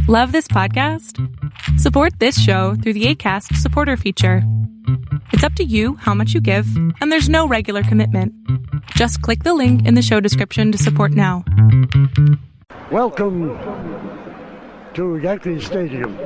Love this podcast? Support this show through the Acast supporter feature. It's up to you how much you give, and there's no regular commitment. Just click the link in the show description to support now. Welcome to Yankee Stadium.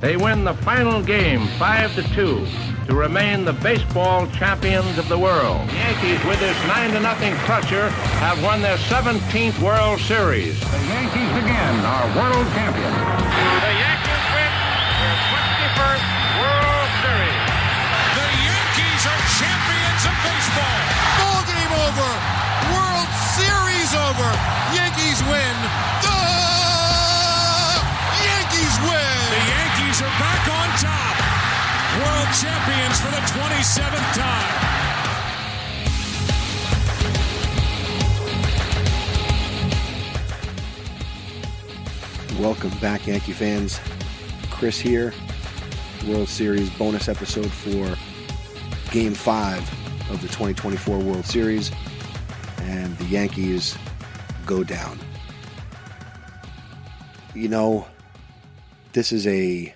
They win the final game 5-2 to remain the baseball champions of the world. The Yankees, with this 9-0 crusher, have won their 17th World Series. The Yankees again are world champions. The Yankees win their 21st World Series. The Yankees are champions of baseball. Ball game over. World Series over. Yankees win. The Yankees win. The Yankees are back on top. World champions for the 27th time. Welcome back, Yankee fans. Chris here. World Series bonus episode for Game 5 of the 2024 World Series. And the Yankees go down. You know, this is a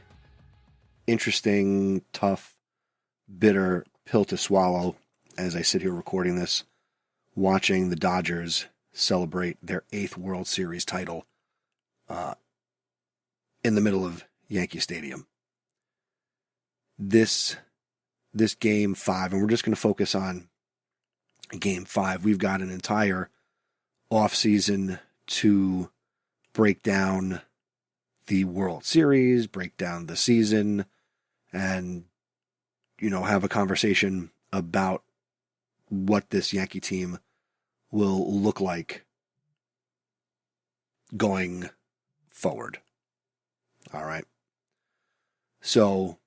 interesting, tough, bitter pill to swallow as I sit here recording this, watching the Dodgers celebrate their 8th World Series title in the middle of Yankee Stadium. This Game 5, and we're just going to focus on Game 5. We've got an entire offseason to break down the World Series, break down the season, and, you know, have a conversation about what this Yankee team will look like going forward. All right. So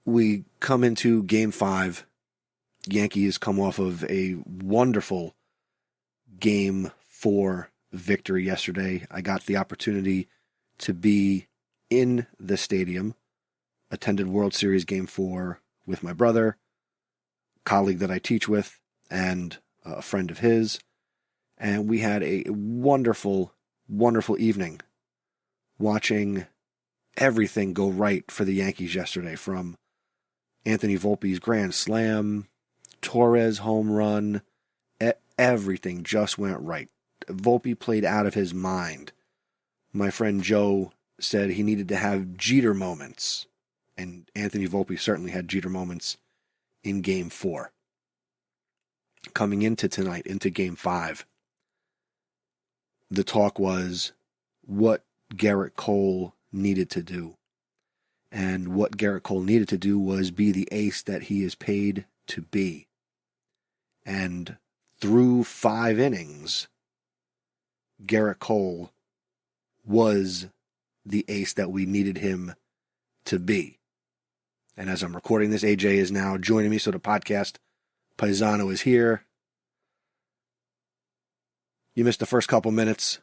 we come into Game 5. Yankees come off of a wonderful Game 4 victory yesterday. I got the opportunity to be in the stadium, attended World Series Game 4 with my brother, colleague that I teach with, and a friend of his. And we had a wonderful, wonderful evening watching everything go right for the Yankees yesterday, from Anthony Volpe's grand slam, Torres home run. Everything just went right. Volpe played out of his mind. My friend Joe said he needed to have Jeter moments, and Anthony Volpe certainly had Jeter moments in Game 4. Coming into tonight, into Game 5, the talk was what Gerrit Cole needed to do. And what Gerrit Cole needed to do was be the ace that he is paid to be. And through 5 innings, Gerrit Cole was the ace that we needed him to be. And as I'm recording this, AJ is now joining me, so the podcast Paisano is here. You missed the first couple minutes,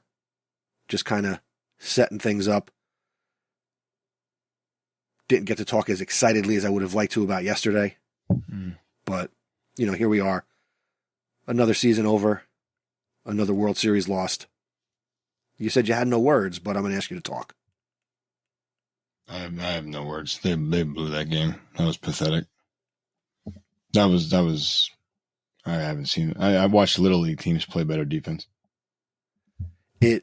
just kind of setting things up. Didn't get to talk as excitedly as I would have liked to about yesterday. But, you know, here we are. Another season over. Another World Series lost. You said you had no words, but I'm going to ask you to talk. I have no words. They blew that game. That was pathetic. That was. I haven't seen. I watched Little League teams play better defense. I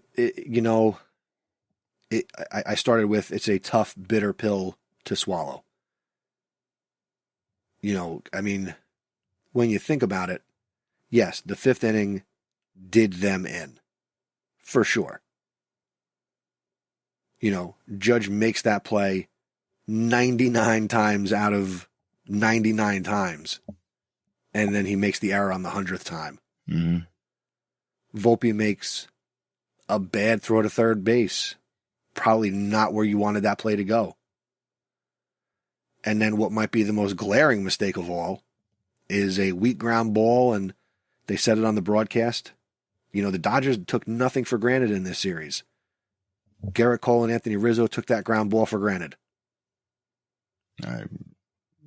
started with, it's a tough, bitter pill to swallow. You know, I mean, when you think about it, yes, the 5th inning did them in, for sure. You know, Judge makes that play 99 times out of 99 times, and then he makes the error on the 100th time. Mm-hmm. Volpe makes a bad throw to third base. Probably not where you wanted that play to go. And then what might be the most glaring mistake of all is a weak ground ball, and they said it on the broadcast. You know, the Dodgers took nothing for granted in this series. Gerrit Cole and Anthony Rizzo took that ground ball for granted. I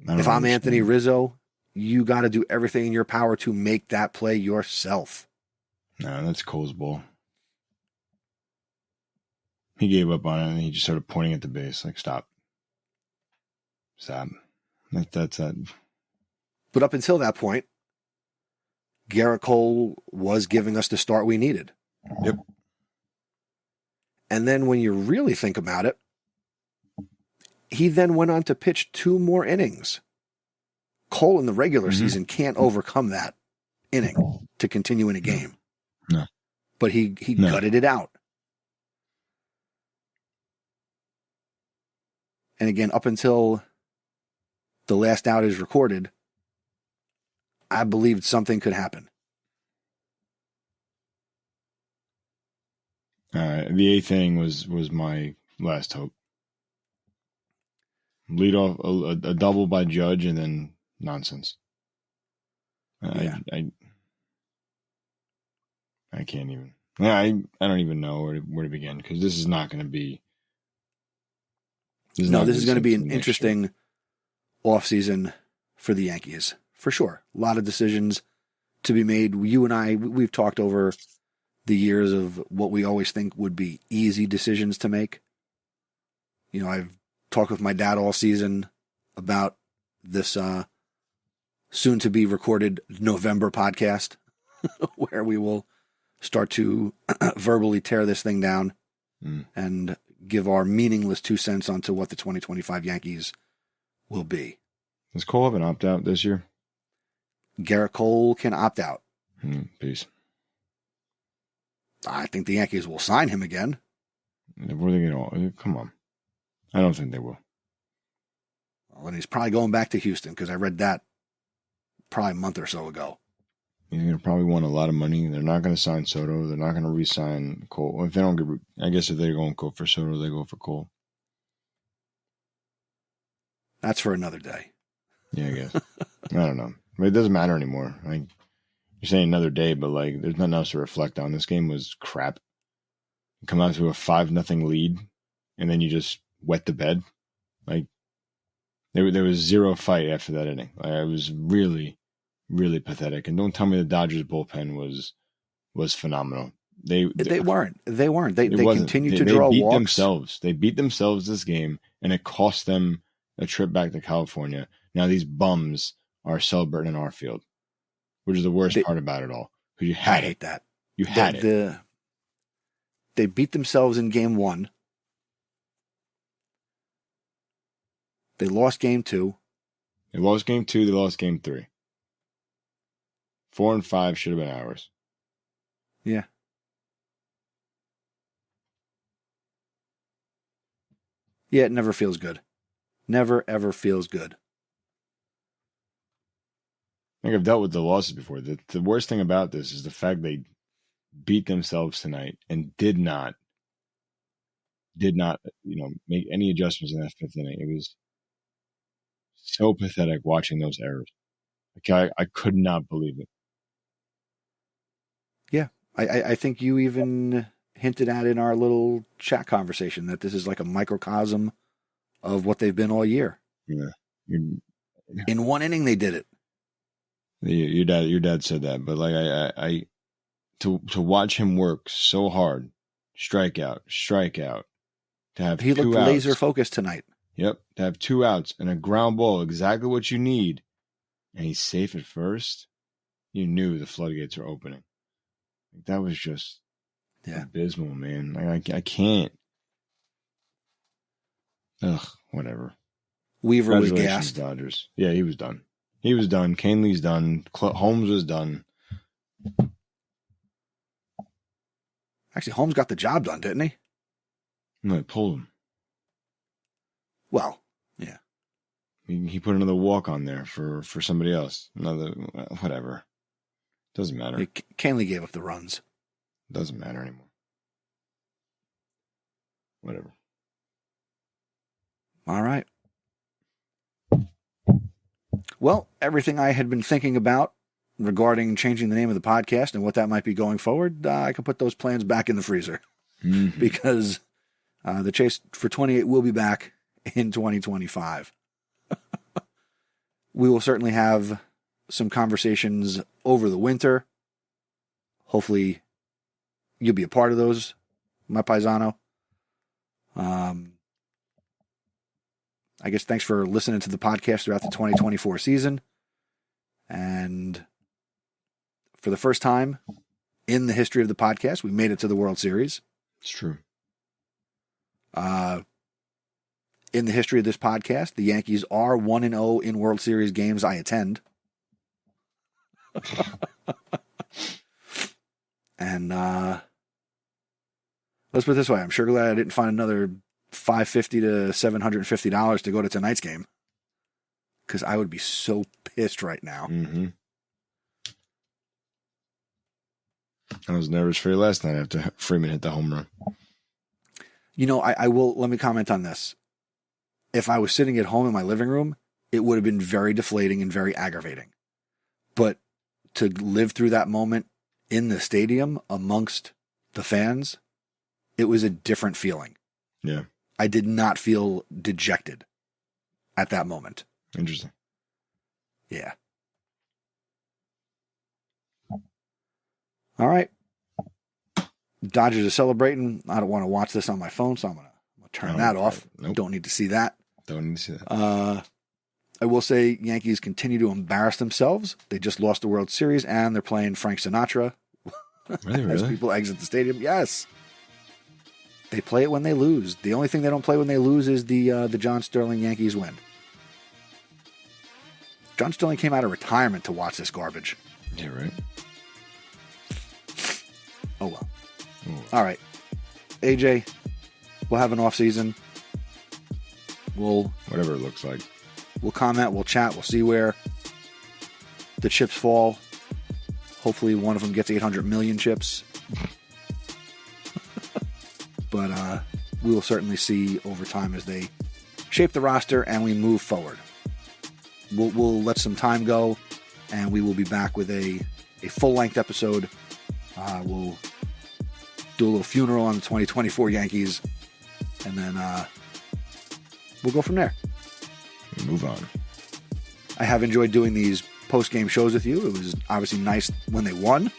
If I'm Anthony Rizzo you got to do everything in your power to make that play yourself. No, that's Cole's ball. He gave up on it, and he just started pointing at the base, like, stop. That's that. But up until that point, Gerrit Cole was giving us the start we needed. Yep. And then when you really think about it, he then went on to pitch 2 more innings. Cole in the regular season can't overcome that inning to continue in a game. No. But he gutted it out. And again, up until the last out is recorded, I believed something could happen. The 8th inning was my last hope. Lead off a double by Judge and then nonsense. Yeah. I can't even. I don't even know where to begin, because this is not going to be. This is going to be an interesting offseason for the Yankees, for sure. A lot of decisions to be made. You and I, we've talked over the years of what we always think would be easy decisions to make. You know, I've talked with my dad all season about this soon-to-be recorded November podcast where we will start to verbally tear this thing down and give our meaningless 2 cents onto what the 2025 Yankees will be. Does Cole have an opt-out this year? Gerrit Cole can opt out. Peace. I think the Yankees will sign him again. Where are they going to? Come on. I don't think they will. Well, and he's probably going back to Houston, because I read that probably a month or so ago. He's going to probably want a lot of money. They're not going to sign Soto. They're not going to re-sign Cole. If they don't get, I guess if they're going to go for Soto, they go for Cole. That's for another day. Yeah, I guess. I don't know. But it doesn't matter anymore. Like, you're saying another day, but like, there's nothing else to reflect on. This game was crap. You come out to a 5-0 lead, and then you just wet the bed. Like, there was zero fight after that inning. Like, it was really, really pathetic. And don't tell me the Dodgers bullpen was phenomenal. They weren't. They continued to draw beat walks. Themselves. They beat themselves this game, and it cost them a trip back to California. Now these bums are celebrating in our field, which is the worst part about it all. Because you had I hate that. You had it. They beat themselves in game 1. They lost game 2. They lost game 2. They lost game 3. 4 and 5 should have been ours. Yeah. Yeah, it never feels good. Never, ever feels good. I think I've dealt with the losses before. The worst thing about this is the fact they beat themselves tonight and did not, make any adjustments in that 5th inning. It was so pathetic watching those errors. Like, I could not believe it. Yeah. I think you even hinted at in our little chat conversation that this is like a microcosm of what they've been all year. Yeah. In 1 inning, they did it. Your dad said that, but like to watch him work so hard, strikeout, to have he 2 looked outs. laser focused tonight. Yep, to have 2 outs and a ground ball, exactly what you need, and he's safe at first. You knew the floodgates were opening. That was just abysmal, man. Like, I can't. Ugh, whatever. Weaver was gassed. Dodgers. Yeah, he was done. He was done. Canley's done. Holmes was done. Actually, Holmes got the job done, didn't he? No, they pulled him. Well, yeah. He put another walk on there for somebody else. Another, whatever. Doesn't matter. Canley gave up the runs. Doesn't matter anymore. Whatever. All right. Well, everything I had been thinking about regarding changing the name of the podcast and what that might be going forward, I can put those plans back in the freezer because the chase for 28 will be back in 2025. We will certainly have some conversations over the winter. Hopefully you'll be a part of those, my paisano. I guess thanks for listening to the podcast throughout the 2024 season. And for the first time in the history of the podcast, we made it to the World Series. It's true. In the history of this podcast, the Yankees are 1-0 in World Series games I attend. And let's put it this way. I'm sure glad I didn't find another $550 to $750 to go to tonight's game, because I would be so pissed right now. Mm-hmm. I was nervous for you last night after Freeman hit the home run. You know, I will, let me comment on this. If I was sitting at home in my living room, it would have been very deflating and very aggravating. But to live through that moment in the stadium amongst the fans, it was a different feeling. Yeah. I did not feel dejected at that moment. Interesting. Yeah. All right. Dodgers are celebrating. I don't want to watch this on my phone, so I'm going to turn that off. Nope. Don't need to see that. Don't need to see that. I will say Yankees continue to embarrass themselves. They just lost the World Series, and they're playing Frank Sinatra Really? as people exit the stadium. Yes. They play it when they lose. The only thing they don't play when they lose is the John Sterling Yankees win. John Sterling came out of retirement to watch this garbage. Yeah, right. Oh, well. All right. AJ, we'll have an off season. Whatever it looks like. We'll comment, we'll chat, we'll see where the chips fall. Hopefully one of them gets 800 million chips. But we will certainly see over time as they shape the roster and we move forward. We'll let some time go, and we will be back with a full-length episode. We'll do a little funeral on the 2024 Yankees, and then we'll go from there. Move on. I have enjoyed doing these post-game shows with you. It was obviously nice when they won.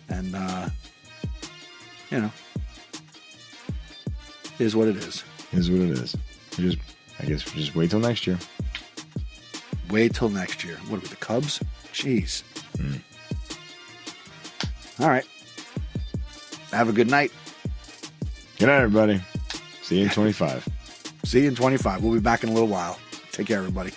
And, you know, it is what it is. It is what it is. I guess we just wait till next year. Wait till next year. What are we, the Cubs? Jeez. All right. Have a good night. Good night, everybody. See you in 25. See you in 25. We'll be back in a little while. Take care, everybody.